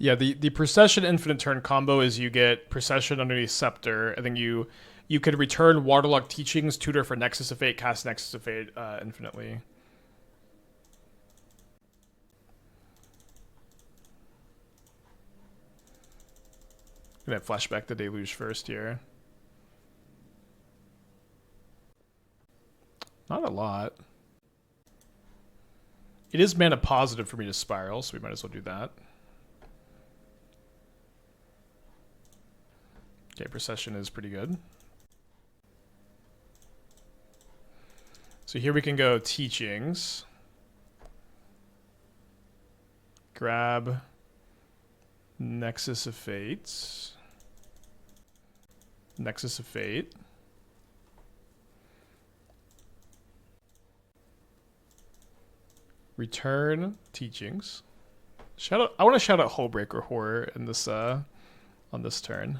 Yeah, the Procession infinite turn combo is you get Procession underneath Scepter, and then you could return Waterlogged Teachings, tutor for Nexus of Fate, cast Nexus of Fate infinitely. I'm gonna flashback the Deluge first here. Not a lot. It is mana positive for me to Spiral, so we might as well do that. Okay, Procession is pretty good. So here we can go Teachings. Grab Nexus of Fate. Nexus of Fate. Return Teachings. Shout out! I want to shout out Hullbreaker Horror in this on this turn.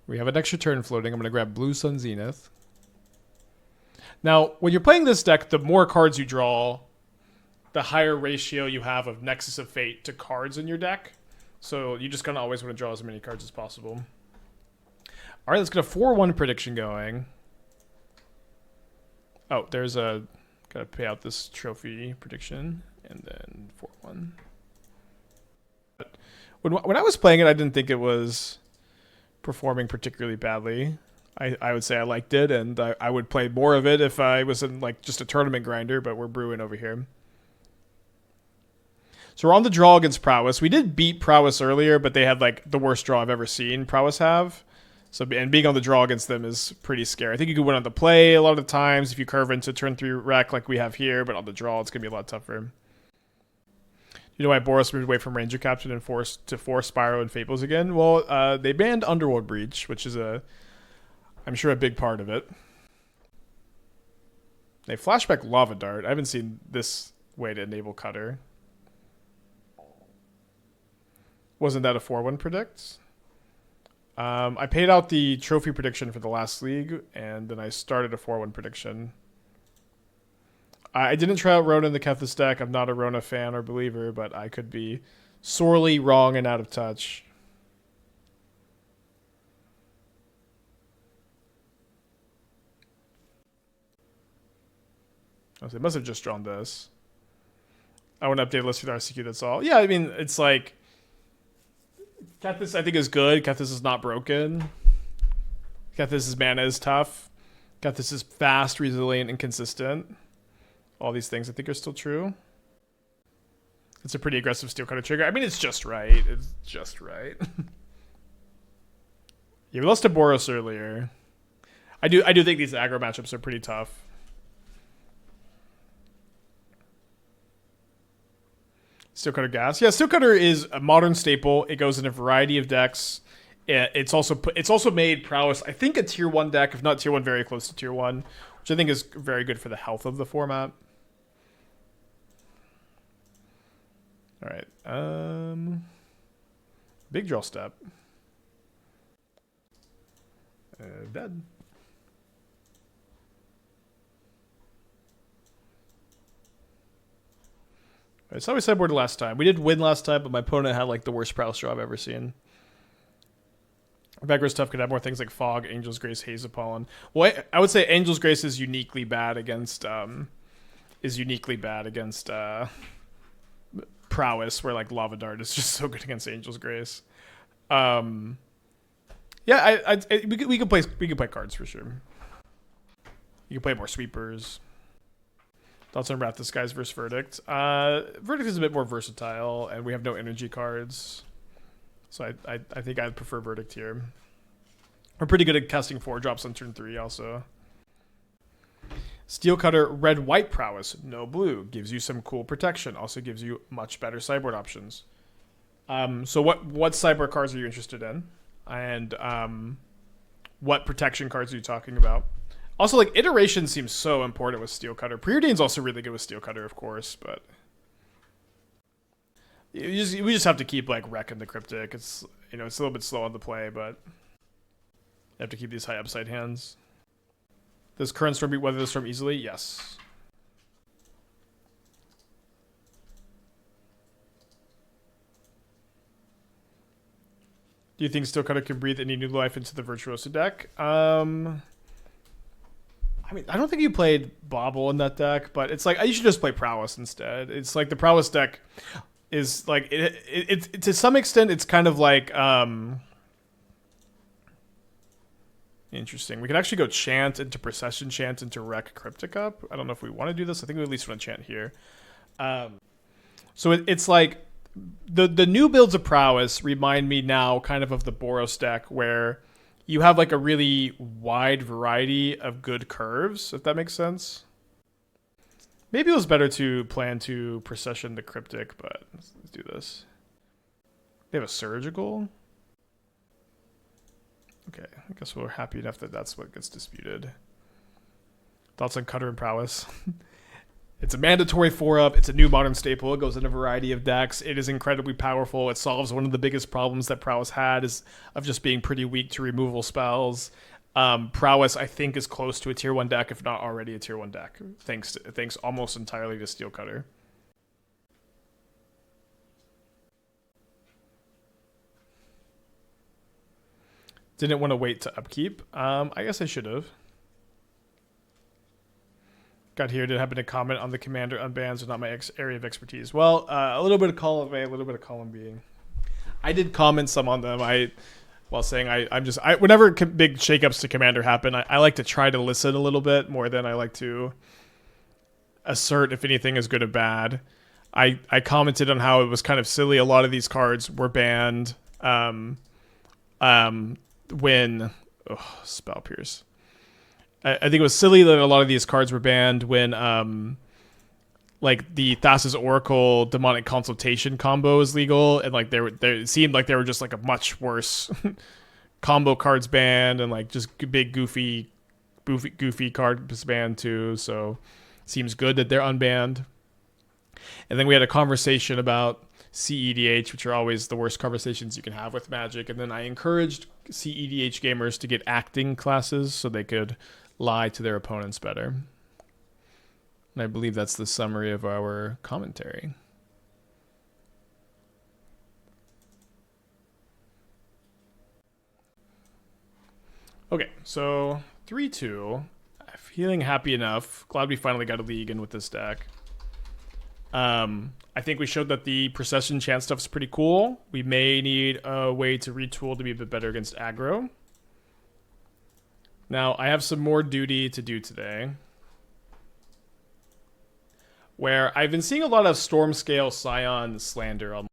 We have an extra turn floating. I'm going to grab Blue Sun Zenith. Now, when you're playing this deck, the more cards you draw, the higher ratio you have of Nexus of Fate to cards in your deck. So you just kind of always want to draw as many cards as possible. All right, let's get a 4-1 prediction going. Oh, there's a... Got to pay out this trophy prediction. And then 4-1. When I was playing it, I didn't think it was performing particularly badly. I would say I liked it, and I would play more of it if I was in like just a tournament grinder, but we're brewing over here. So we're on the draw against Prowess. We did beat Prowess earlier, but they had like the worst draw I've ever seen Prowess have. So, and being on the draw against them is pretty scary. I think you could win on the play a lot of times if you curve into turn 3 wreck like we have here, but on the draw it's going to be a lot tougher. You know why Boros moved away from Ranger Captain and forced to force Spyro and Fables again? Well, they banned Underworld Breach, which is I'm sure a big part of it. They flashback Lava Dart. I haven't seen this way to enable Cutter. Wasn't that a 4-1 predict? I paid out the trophy prediction for the last league, and then I started a 4-1 prediction. I didn't try out Rona in the Kethis deck. I'm not a Rona fan or believer, but I could be sorely wrong and out of touch. Oh, so they must have just drawn this. I want to update list with RCQ, that's all. Yeah, I mean, it's like... Kethis, I think, is good. Kethis is not broken. Kethis' mana is tough. Kethis is fast, resilient, and consistent. All these things I think are still true. It's a pretty aggressive Steel Cutter trigger. I mean, it's just right. It's just right. Yeah, we lost to Boros earlier. I do think these aggro matchups are pretty tough. Steel Cutter Gas. Yeah, Steel Cutter is a modern staple. It goes in a variety of decks. It's also made Prowess, I think, a tier 1 deck, if not tier 1, very close to tier 1, which I think is very good for the health of the format. All right. Big draw step. Dead. All right, so we sideboarded last time. We did win last time, but my opponent had like the worst Prowess draw I've ever seen. Vegra's Tough could have more things like Fog, Angel's Grace, Haze of Pollen. Well, I would say Angel's Grace is uniquely bad against Prowess, where like Lava Dart is just so good against Angel's Grace. Yeah, we can play cards for sure. You can play more sweepers. Thoughts on Wrath Disguise versus Verdict? Verdict is a bit more versatile, and we have no energy cards. So I think I'd prefer Verdict here. We're pretty good at casting 4-drops on turn 3 also. Steel Cutter red-white prowess, no blue. Gives you some cool protection. Also gives you much better sideboard options. So what sideboard cards are you interested in? And what protection cards are you talking about? Also, like, iteration seems so important with Steel Cutter. Preordain's also really good with Steel Cutter, of course, but we just have to keep, like, wrecking the Cryptic. It's, you know, it's a little bit slow on the play, but you have to keep these high upside hands. Does Current Storm beat Weather the Storm easily? Yes. Do you think Steel Cutter can breathe any new life into the Virtuoso deck? I mean, I don't think you played Bobble in that deck, but it's like you should just play Prowess instead. It's like the Prowess deck is like it to some extent it's kind of like interesting. We can actually go Chant into Procession, Chant into Wreck Cryptic up. I don't know if we want to do this. I think we at least want to Chant here. So it's like the new builds of Prowess remind me now kind of the Boros deck where you have like a really wide variety of good curves, if that makes sense. Maybe it was better to plan to Procession the Cryptic, but let's do this. They have a Surgical. Okay, I guess we're happy enough that that's what gets disputed. Thoughts on Cutter and Prowess? It's a mandatory 4-up. It's a new modern staple. It goes in a variety of decks. It is incredibly powerful. It solves one of the biggest problems that Prowess had is of just being pretty weak to removal spells. Prowess, I think, is close to a tier 1 deck, if not already a tier 1 deck, thanks almost entirely to Steel Cutter. Didn't want to wait to upkeep. I guess I should have. Got here, did happen to comment on the commander unbans are not my area of expertise. Well, a little bit of column A, a little bit of column B. I did comment some on them. While saying whenever big shakeups to commander happen, I like to try to listen a little bit more than I like to assert if anything is good or bad. I commented on how it was kind of silly. A lot of these cards were banned when Spell Pierce. I think it was silly that a lot of these cards were banned when like the Thassa's Oracle Demonic Consultation combo is legal, and like it seemed like they were just like a much worse combo cards banned, and like just big goofy cards banned too. So seems good that they're unbanned. And then we had a conversation about CEDH, which are always the worst conversations you can have with Magic. And then I encouraged CEDH gamers to get acting classes so they could lie to their opponents better. And I believe that's the summary of our commentary. Okay, so 3-2. Feeling happy enough. Glad we finally got a league in with this deck. I think we showed that the Procession Chant stuff is pretty cool. We may need a way to retool to be a bit better against aggro. Now, I have some more duty to do today, where I've been seeing a lot of Stormscale Scion slander on